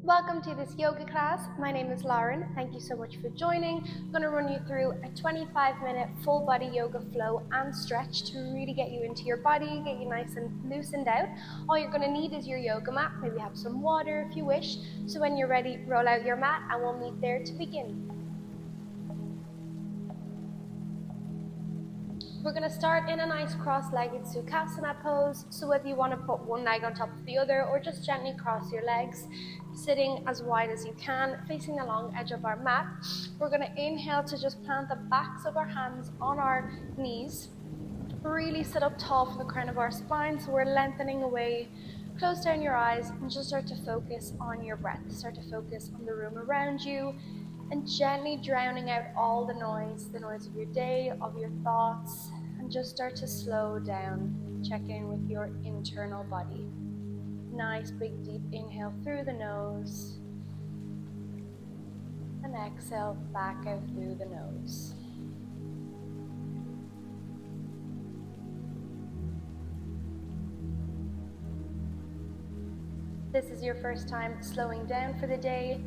Welcome to this yoga class. My name is Lauren. Thank you so much for joining. I'm going to run you through a 25-minute full body yoga flow and stretch to really get you into your body, get you nice and loosened out. All you're going to need is your yoga mat. Maybe have some water if you wish. So when you're ready, roll out your mat and we'll meet there to begin. We're going to start in a nice cross-legged Sukhasana pose. So whether you want to put one leg on top of the other or just gently cross your legs, sitting as wide as you can, facing the long edge of our mat. We're going to inhale to just plant the backs of our hands on our knees. Really sit up tall from the crown of our spine, so we're lengthening away. Close down your eyes and just start to focus on your breath. Start to focus on the room around you and gently drowning out all the noise of your day, of your thoughts, and just start to slow down. Check in with your internal body. Nice big deep inhale through the nose and exhale back out through the nose. This is your first time slowing down for the day,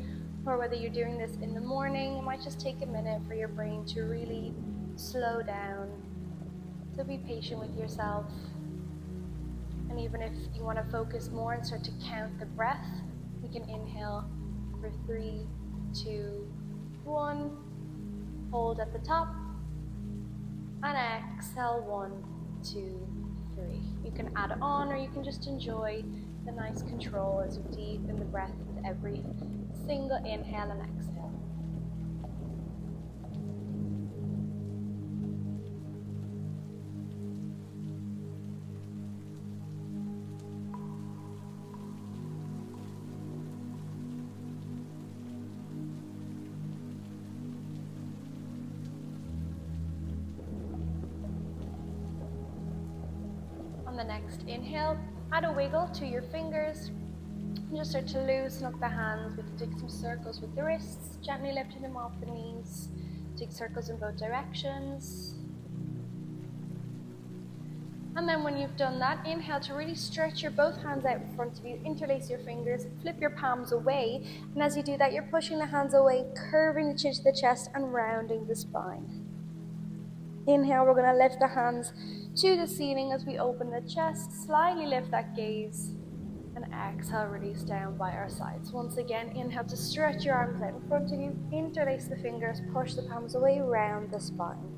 or whether you're doing this in the morning, it might just take a minute for your brain to really slow down. So be patient with yourself. And even if you want to focus more and start to count the breath, we can inhale for 3, 2, 1. Hold at the top. And exhale 1, 2, 3. You can add on or you can just enjoy the nice control as you deepen the breath with every single inhale and exhale. On the next inhale, add a wiggle to your fingers. And just start to loosen up the hands. We can take some circles with the wrists, gently lifting them off the knees. Take circles in both directions. And then when you've done that, inhale to really stretch your both hands out in front of you, interlace your fingers, flip your palms away. And as you do that, you're pushing the hands away, curving the chin to the chest and rounding the spine. Inhale, we're going to lift the hands to the ceiling as we open the chest, slightly lift that gaze. And exhale, release down by our sides. Once again, inhale to stretch your arms out in front of you, interlace the fingers, push the palms away, round the spine.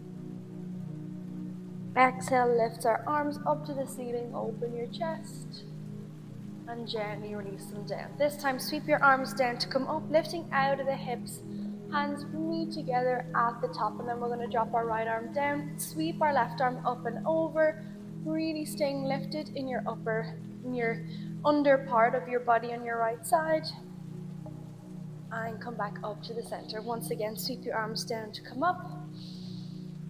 Exhale, lift our arms up to the ceiling, open your chest, and gently release them down. This time, sweep your arms down to come up, lifting out of the hips. Hands meet together at the top, and then we're going to drop our right arm down, sweep our left arm up and over, really staying lifted in your under part of your body on your right side, and come back up to the center. Once again, sweep your arms down to come up,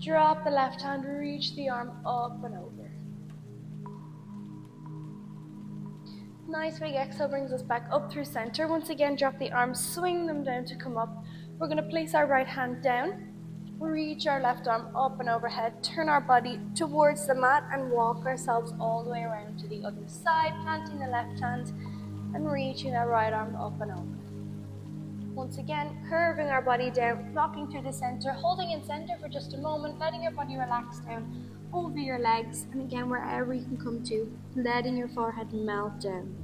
drop the left hand, reach the arm up and over. Nice big exhale brings us back up through center. Once again, drop the arms, swing them down to come up. We're going to place our right hand down, reach our left arm up and overhead, turn our body towards the mat and walk ourselves all the way around to the other side, planting the left hand and reaching our right arm up and over. Once again, curving our body down, rocking through the center, holding in center for just a moment, letting your body relax down over your legs, and again, wherever you can come to, letting your forehead melt down.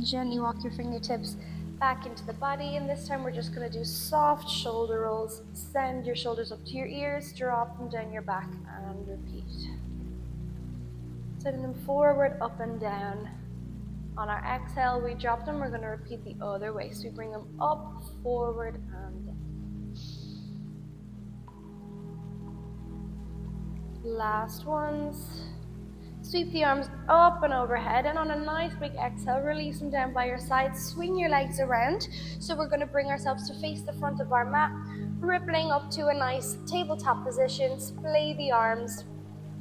Gently walk your fingertips back into the body, and this time we're just going to do soft shoulder rolls. Send your shoulders up to your ears, drop them down your back, and repeat. Sending them forward, up and down. On our exhale, we drop them. We're going to repeat the other way. So we bring them up, forward, and down. Last ones. Sweep the arms up and overhead, and on a nice big exhale, release them down by your sides. Swing your legs around. So we're going to bring ourselves to face the front of our mat, rippling up to a nice tabletop position. Splay the arms,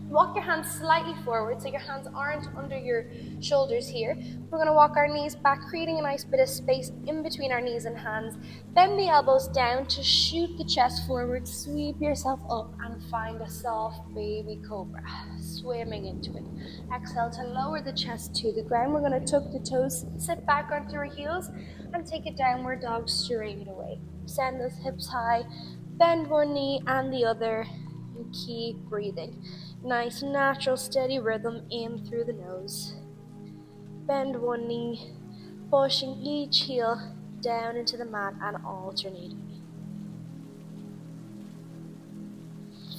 Walk your hands slightly forward so your hands aren't under your shoulders here. We're going to walk our knees back, creating a nice bit of space in between our knees and hands. Bend the elbows down to shoot the chest forward. Sweep yourself up and find a soft baby cobra, swimming into it. Exhale to lower the chest to the ground. We're going to tuck the toes, sit back onto our heels, and take a downward dog straight away. Send those hips high, bend one knee and the other, and keep breathing. Nice, natural, steady rhythm in through the nose. Bend one knee, pushing each heel down into the mat and alternating.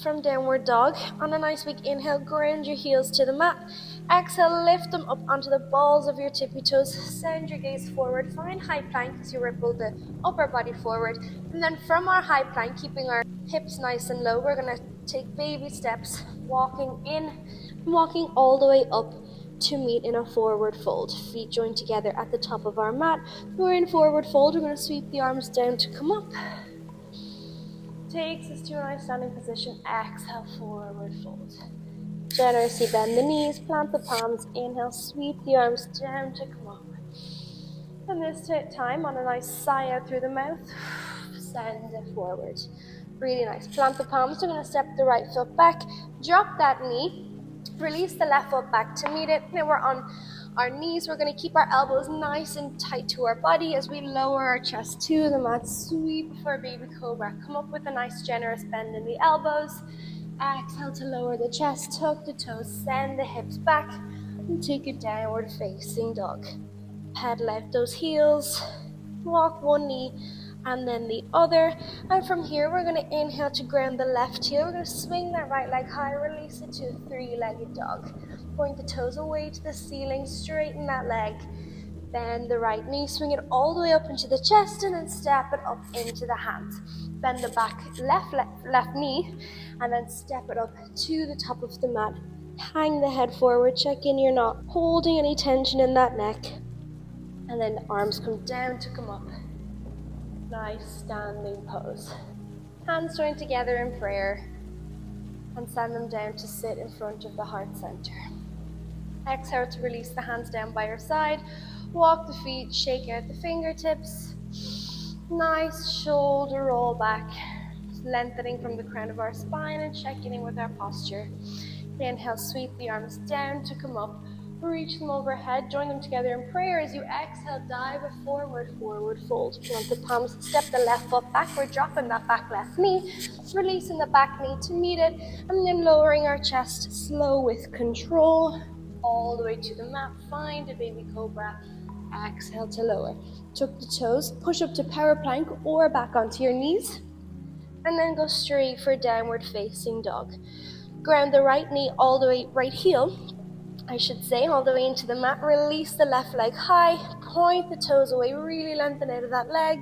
From downward dog, on a nice big inhale, ground your heels to the mat. Exhale, lift them up onto the balls of your tippy toes. Send your gaze forward. Find high plank as you ripple the upper body forward. And then from our high plank, keeping our hips nice and low, we're going to take baby steps, walking in, walking all the way up to meet in a forward fold. Feet joined together at the top of our mat. We're in forward fold. We're going to sweep the arms down to come up. Takes us to a nice standing position. Exhale, forward fold. Generously bend the knees, plant the palms. Inhale, sweep the arms down to come up. And this time, on a nice sigh out through the mouth, send it forward. Really nice. Plant the palms. We're going to step the right foot back. Drop that knee. Release the left foot back to meet it. Now we're on our knees. We're going to keep our elbows nice and tight to our body as we lower our chest to the mat. Sweep for baby cobra. Come up with a nice generous bend in the elbows. Exhale to lower the chest. Tuck the toes. Send the hips back. And take a downward facing dog. Pedal out those heels. Walk one knee and then the other. And from here, we're going to inhale to ground the left heel. We're going to swing that right leg high, release it to a three-legged dog. Point the toes away to the ceiling, straighten that leg. Bend the right knee, swing it all the way up into the chest, and then step it up into the hands. Bend the back left knee, and then step it up to the top of the mat. Hang the head forward, check in you're not holding any tension in that neck. And then the arms come down to come up. Nice standing pose. Hands joined together in prayer and send them down to sit in front of the heart center. Exhale to release the hands down by your side. Walk the feet, shake out the fingertips. Nice shoulder roll back, lengthening from the crown of our spine and checking in with our posture. Inhale, sweep the arms down to come up. Reach them overhead, join them together in prayer. As you exhale, dive a forward fold. Plant the palms, step the left foot back. We're dropping that back left knee, releasing the back knee to meet it, and then lowering our chest, slow with control, all the way to the mat. Find a baby cobra. Exhale to lower. Tuck the toes, push up to power plank or back onto your knees, and then go straight for downward facing dog. Ground the right knee all the way, right heel, all the way into the mat. Release the left leg high, point the toes away, really lengthen out of that leg,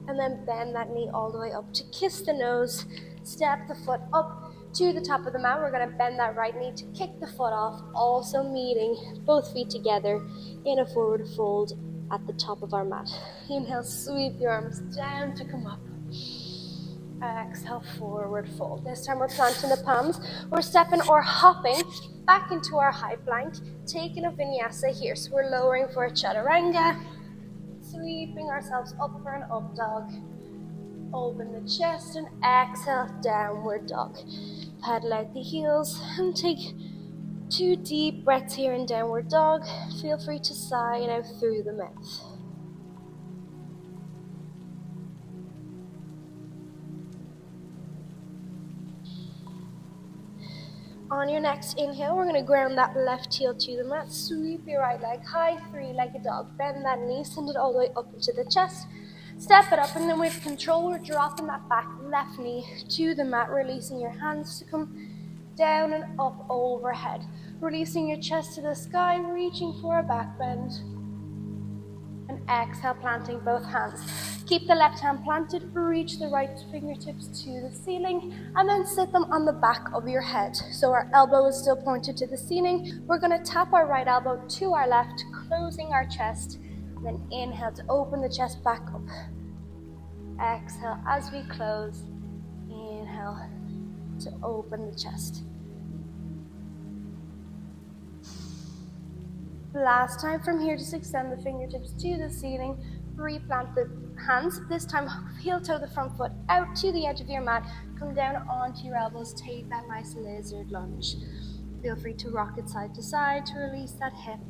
and then bend that knee all the way up to kiss the nose. Step the foot up to the top of the mat. We're going to bend that right knee to kick the foot off, also meeting both feet together in a forward fold at the top of our mat. Inhale, sweep your arms down to come up. Exhale, forward fold. This time we're planting the palms. We're stepping or hopping back into our high plank, taking a vinyasa here. So we're lowering for a chaturanga, sweeping ourselves up for an up dog. Open the chest and exhale, downward dog. Pedal out the heels and take 2 deep breaths here in downward dog. Feel free to sigh it out through the mouth. On your next inhale, we're going to ground that left heel to the mat. Sweep your right leg high, three-legged dog. Bend that knee, send it all the way up into the chest. Step it up, and then with control, we're dropping that back left knee to the mat, releasing your hands to come down and up overhead. Releasing your chest to the sky, reaching for a back bend. And exhale, planting both hands. Keep the left hand planted, reach the right fingertips to the ceiling, and then sit them on the back of your head. So our elbow is still pointed to the ceiling. We're going to tap our right elbow to our left, closing our chest. And then inhale to open the chest back up. Exhale as we close. Inhale to open the chest. Last time from here, just extend the fingertips to the ceiling, replant the hands. This time, heel toe the front foot out to the edge of your mat, come down onto your elbows, take that nice lizard lunge. Feel free to rock it side to side to release that hip.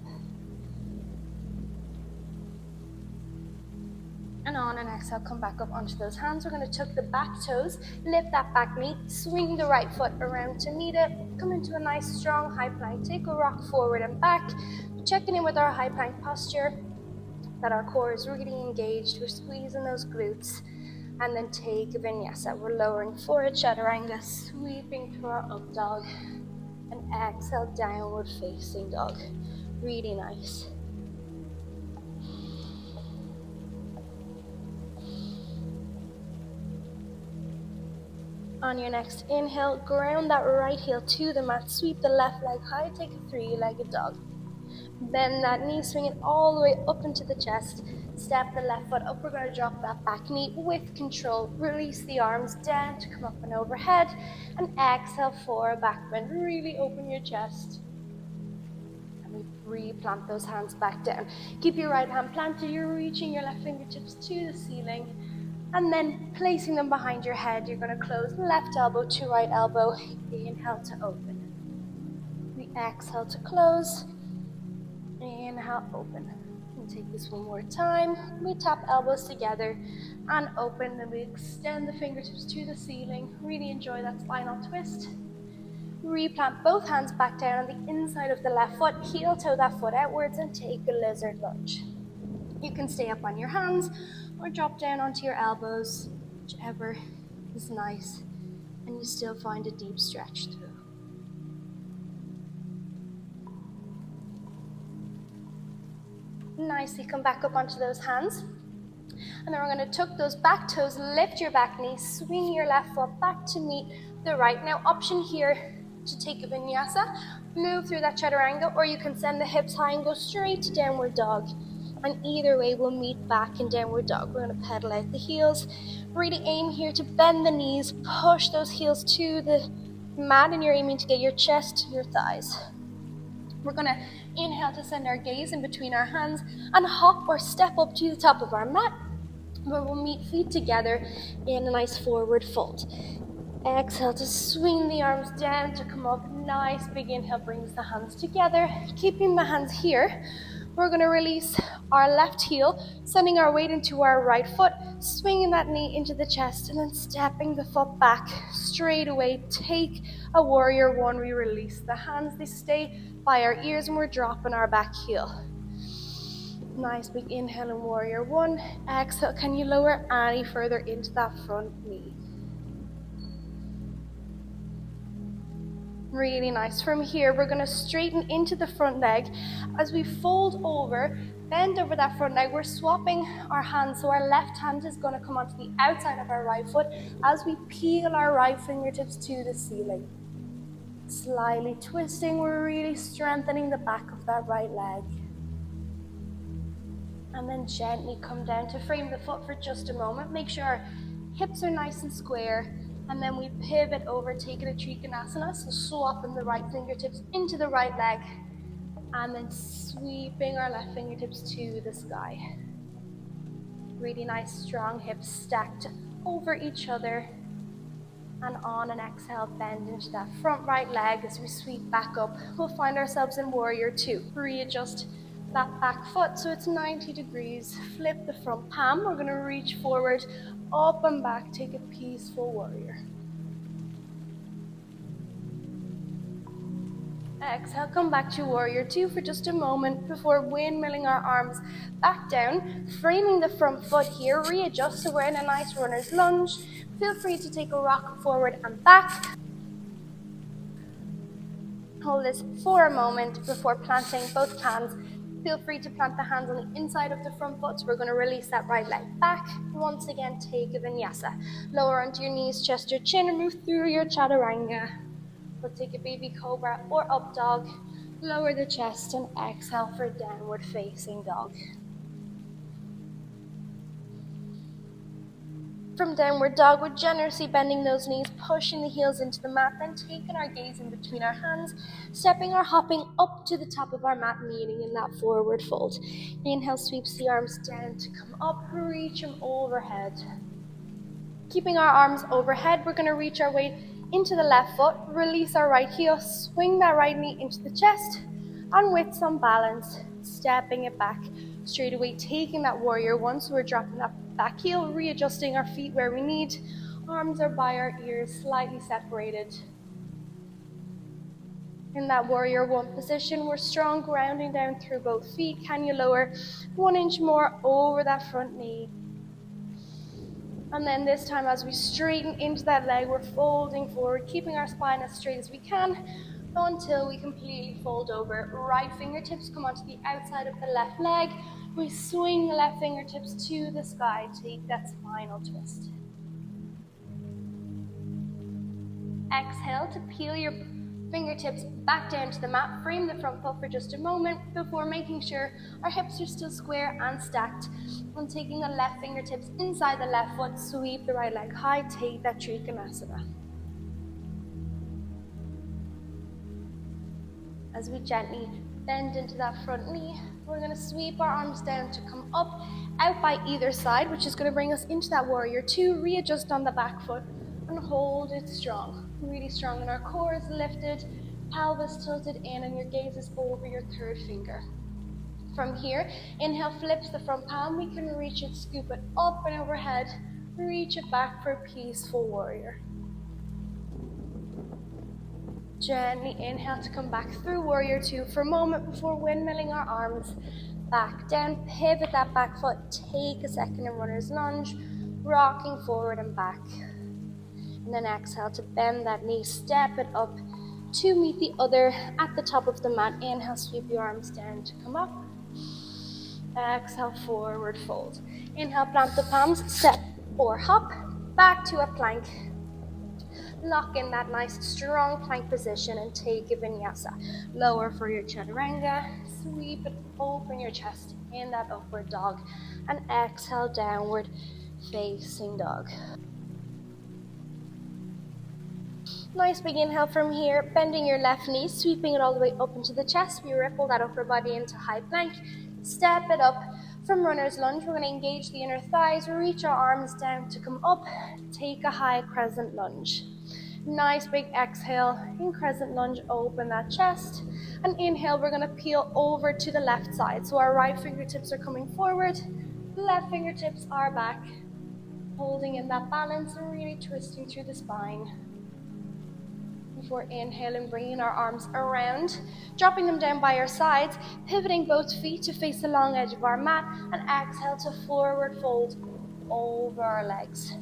And on an exhale, come back up onto those hands. We're going to tuck the back toes, lift that back knee, swing the right foot around to meet it, come into a nice strong high plank, take a rock forward and back, checking in with our high plank posture, that our core is really engaged, we're squeezing those glutes, and then take a vinyasa. We're lowering for a chaturanga, sweeping through our up dog, and exhale, downward facing dog. Really nice. On your next inhale, ground that right heel to the mat, sweep the left leg high, take a three-legged dog. Bend that knee, swing it all the way up into the chest. Step the left foot up, we're going to drop that back knee with control. Release the arms down to come up and overhead, and exhale for a back bend. Really open your chest. And we replant those hands back down. Keep your right hand planted, you're reaching your left fingertips to the ceiling. And then placing them behind your head, you're going to close left elbow to right elbow. Inhale to open. We exhale to close. Inhale, open. And take this one more time. We tap elbows together and open. Then we extend the fingertips to the ceiling. Really enjoy that spinal twist. Replant both hands back down on the inside of the left foot. Heel toe that foot outwards and take a lizard lunge. You can stay up on your hands or drop down onto your elbows, whichever is nice, and you still find a deep stretch through. Nicely come back up onto those hands, and then we're going to tuck those back toes, lift your back knee, swing your left foot back to meet the right. Now option here to take a vinyasa, move through that chaturanga, or you can send the hips high and go straight to downward dog. And either way, we'll meet back in downward dog. We're going to pedal out the heels. Really aim here to bend the knees, push those heels to the mat, and you're aiming to get your chest to your thighs. We're going to inhale to send our gaze in between our hands and hop or step up to the top of our mat, where we'll meet feet together in a nice forward fold. Exhale to swing the arms down to come up. Nice big inhale brings the hands together. Keeping the hands here, we're going to release our left heel, sending our weight into our right foot, swinging that knee into the chest, and then stepping the foot back straight away. Take a warrior one. We release the hands. They stay by our ears, and we're dropping our back heel. Nice big inhale in warrior one. Exhale, can you lower any further into that front knee? Really nice. From here, we're going to straighten into the front leg. As we fold over, bend over that front leg, we're swapping our hands. So our left hand is going to come onto the outside of our right foot as we peel our right fingertips to the ceiling. Slightly twisting, we're really strengthening the back of that right leg. And then gently come down to frame the foot for just a moment. Make sure our hips are nice and square. And then we pivot over, taking a trikonasana, so swapping the right fingertips into the right leg, and then sweeping our left fingertips to the sky. Really nice, strong hips stacked over each other. And on an exhale, bend into that front right leg as we sweep back up. We'll find ourselves in warrior two. Readjust that back foot so it's 90 degrees. Flip the front palm. We're going to reach forward, up and back, take a peaceful warrior. Exhale, come back to warrior two for just a moment before windmilling our arms back down, framing the front foot here. Readjust so we're in a nice runner's lunge. Feel free to take a rock forward and back. Hold this for a moment before planting both hands. Feel free to plant the hands on the inside of the front foot. So we're going to release that right leg back. Once again, take a vinyasa. Lower onto your knees, chest your chin, and move through your chaturanga. We'll take a baby cobra or up dog. Lower the chest and exhale for downward facing dog. From downward dog, we're generously bending those knees, pushing the heels into the mat, then taking our gaze in between our hands, stepping or hopping up to the top of our mat, meeting in that forward fold. Inhale, sweeps the arms down to come up, reach them overhead. Keeping our arms overhead, we're going to reach our way into the left foot, release our right heel, swing that right knee into the chest, and with some balance, stepping it back straight away, taking that warrior one, so we're dropping that back heel, readjusting our feet where we need. Arms are by our ears, slightly separated. In that warrior one position, we're strong, grounding down through both feet. Can you lower 1 inch more over that front knee? And then this time, as we straighten into that leg, we're folding forward, keeping our spine as straight as we can until we completely fold over. Right fingertips come onto the outside of the left leg. We swing the left fingertips to the sky. Take that spinal twist. Exhale to peel your fingertips back down to the mat. Frame the front foot for just a moment before making sure our hips are still square and stacked. And taking the left fingertips inside the left foot, sweep the right leg high, take that Trikonasana. As we gently bend into that front knee, we're going to sweep our arms down to come up, out by either side, which is going to bring us into that warrior two. Readjust on the back foot and hold it strong, really strong. And our core is lifted, pelvis tilted in, and your gaze is over your third finger. From here, inhale, flips the front palm. We can reach it, scoop it up and overhead, reach it back for a peaceful warrior. Gently inhale to come back through warrior two for a moment before windmilling our arms back down. Pivot that back foot, take a second in runner's lunge, rocking forward and back. And then exhale to bend that knee, step it up to meet the other at the top of the mat. Inhale, sweep your arms down to come up. Exhale, forward fold. Inhale, plant the palms, step or hop back to a plank. Lock in that nice strong plank position and take a vinyasa. Lower for your chaturanga. Sweep it, open your chest in that upward dog. And exhale, downward facing dog. Nice big inhale from here, bending your left knee, sweeping it all the way up into the chest. We ripple that upper body into high plank. Step it up from runner's lunge. We're going to engage the inner thighs, reach our arms down to come up. Take a high crescent lunge. Nice big exhale in crescent lunge, open that chest. And inhale, we're going to peel over to the left side. So our right fingertips are coming forward, left fingertips are back. Holding in that balance and really twisting through the spine. Before inhaling, bringing our arms around, dropping them down by our sides, pivoting both feet to face the long edge of our mat, and exhale to forward fold over our legs.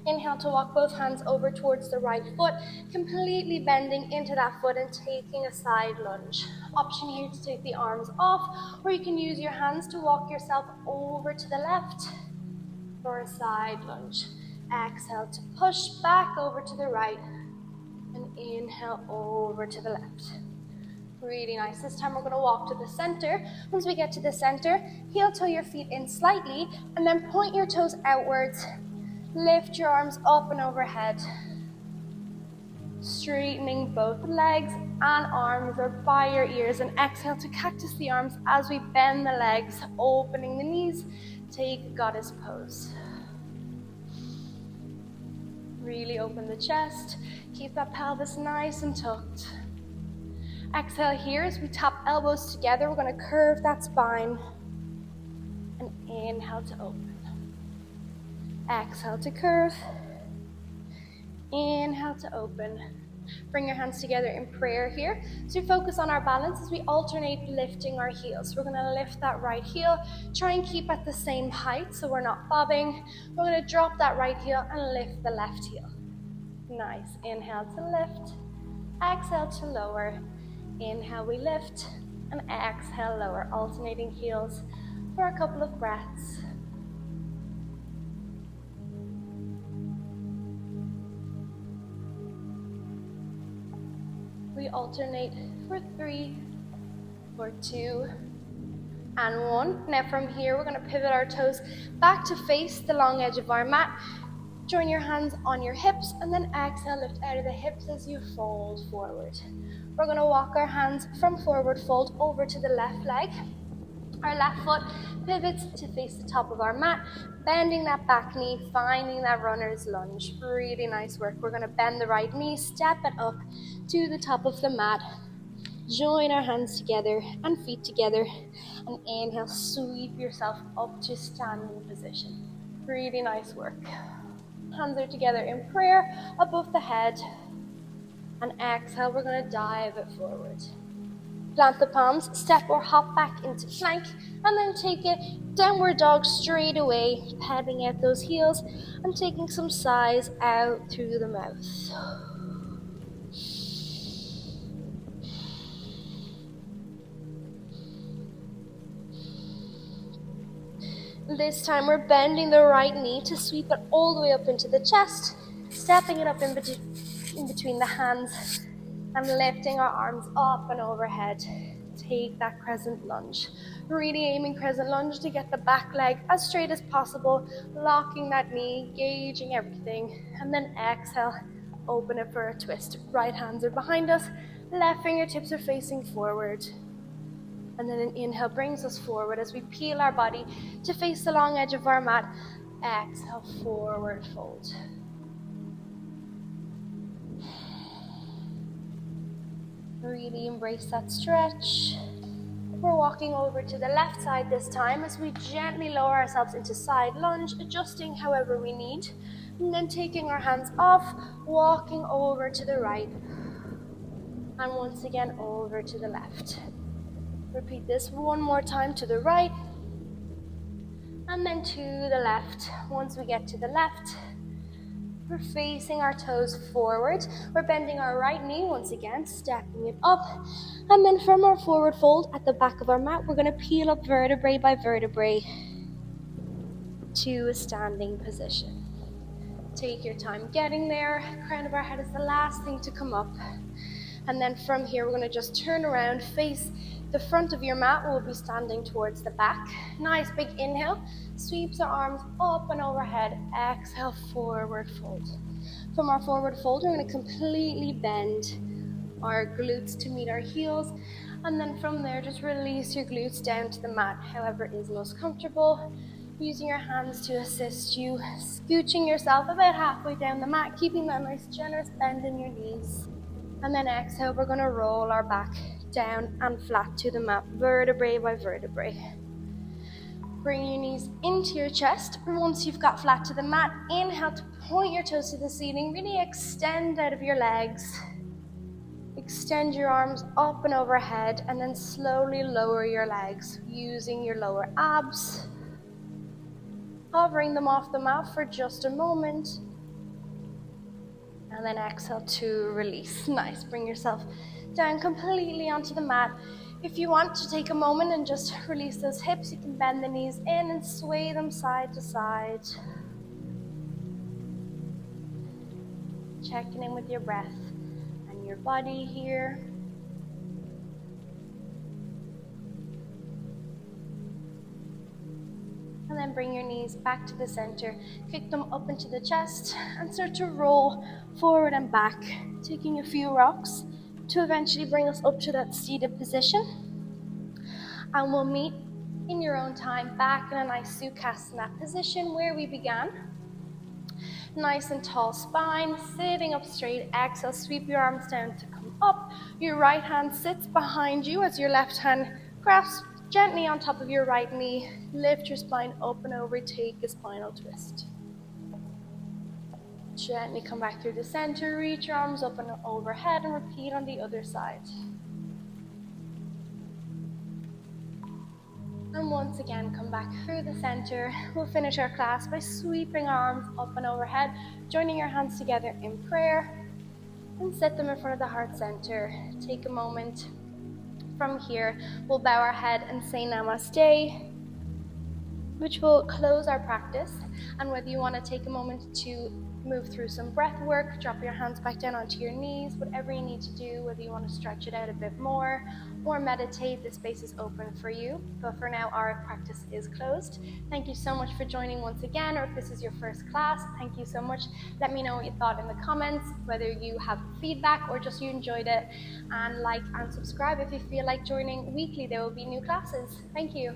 Inhale to walk both hands over towards the right foot, completely bending into that foot and taking a side lunge. Option here to take the arms off, or you can use your hands to walk yourself over to the left for a side lunge. Exhale to push back over to the right, and inhale over to the left. Really nice. This time we're going to walk to the center. Once we get to the center, heel toe your feet in slightly, and then point your toes outwards. Lift your arms up and overhead. Straightening both legs and arms are by your ears, and exhale to cactus the arms as we bend the legs, opening the knees. Take goddess pose. Really open the chest. Keep that pelvis nice and tucked. Exhale here as we tap elbows together. We're going to curve that spine. And inhale to open. Exhale to curve. Inhale to open. Bring your hands together in prayer here. So we focus on our balance as we alternate lifting our heels. We're going to lift that right heel. Try and keep at the same height so we're not bobbing. We're going to drop that right heel and lift the left heel. Nice. Inhale to lift. Exhale to lower. Inhale, we lift. And exhale, lower. Alternating heels for a couple of breaths. We alternate for 3, for 2, and 1. Now from here, we're going to pivot our toes back to face the long edge of our mat. Join your hands on your hips, and then exhale, lift out of the hips as you fold forward. We're going to walk our hands from forward fold over to the left leg. Our left foot pivots to face the top of our mat, bending that back knee, finding that runner's lunge. Really nice work. We're going to bend the right knee, step it up to the top of the mat. Join our hands together and feet together, and inhale, sweep yourself up to standing position. Really nice work. Hands are together in prayer above the head, and exhale, we're going to dive it forward. Plant the palms, step or hop back into plank, and then take a downward dog straight away, pedaling out those heels and taking some sighs out through the mouth. This time we're bending the right knee to sweep it all the way up into the chest, stepping it up in between the hands, and lifting our arms up and overhead. Take that crescent lunge. Really aiming crescent lunge to get the back leg as straight as possible, locking that knee, gauging everything, and then exhale, open it for a twist. Right hands are behind us, left fingertips are facing forward. And then an inhale brings us forward as we peel our body to face the long edge of our mat. Exhale, forward fold. Really embrace that stretch. We're walking over to the left side this time as we gently lower ourselves into side lunge, adjusting however we need. And then taking our hands off, walking over to the right. And once again over to the left. Repeat this one more time to the right. And then to the left. Once we get to the left, we're facing our toes forward. We're bending our right knee once again, stepping it up. And then from our forward fold at the back of our mat, we're going to peel up vertebrae by vertebrae to a standing position. Take your time getting there. Crown of our head is the last thing to come up. And then from here, we're going to just turn around, face the front of your mat. We'll be standing towards the back. Nice big inhale. Sweeps our arms up and overhead. Exhale, forward fold. From our forward fold, we're going to completely bend our glutes to meet our heels. And then from there, just release your glutes down to the mat, however is most comfortable. Using your hands to assist you, scooching yourself about halfway down the mat, keeping that nice generous bend in your knees. And then exhale, we're going to roll our back down and flat to the mat, vertebrae by vertebrae. Bring your knees into your chest. Once you've got flat to the mat, inhale to point your toes to the ceiling. Really extend out of your legs. Extend your arms up and overhead, and then slowly lower your legs using your lower abs. Hovering them off the mat for just a moment. And then exhale to release. Nice. Bring yourself down completely onto the mat. If you want to take a moment and just release those hips, you can bend the knees in and sway them side to side. Checking in with your breath and your body here. And then bring your knees back to the center, kick them up into the chest, and start to roll forward and back, taking a few rocks to eventually bring us up to that seated position. And we'll meet in your own time back in a nice Sukhasana position where we began. Nice and tall spine, sitting up straight. Exhale, sweep your arms down to come up. Your right hand sits behind you as your left hand grasps gently on top of your right knee. Lift your spine up and over, take a spinal twist. Gently come back through the center, reach your arms up and overhead, and repeat on the other side. And once again, come back through the center. We'll finish our class by sweeping our arms up and overhead, joining your hands together in prayer, and set them in front of the heart center. Take a moment. From here, we'll bow our head and say Namaste, which will close our practice. And whether you want to take a moment to move through some breath work, drop your hands back down onto your knees, whatever you need to do, whether you want to stretch it out a bit more or meditate, the space is open for you. But for now, our practice is closed. Thank you so much for joining once again, or if this is your first class, thank you so much. Let me know what you thought in the comments, whether you have feedback or just you enjoyed it, and like and subscribe if you feel like joining weekly. There will be new classes. Thank you.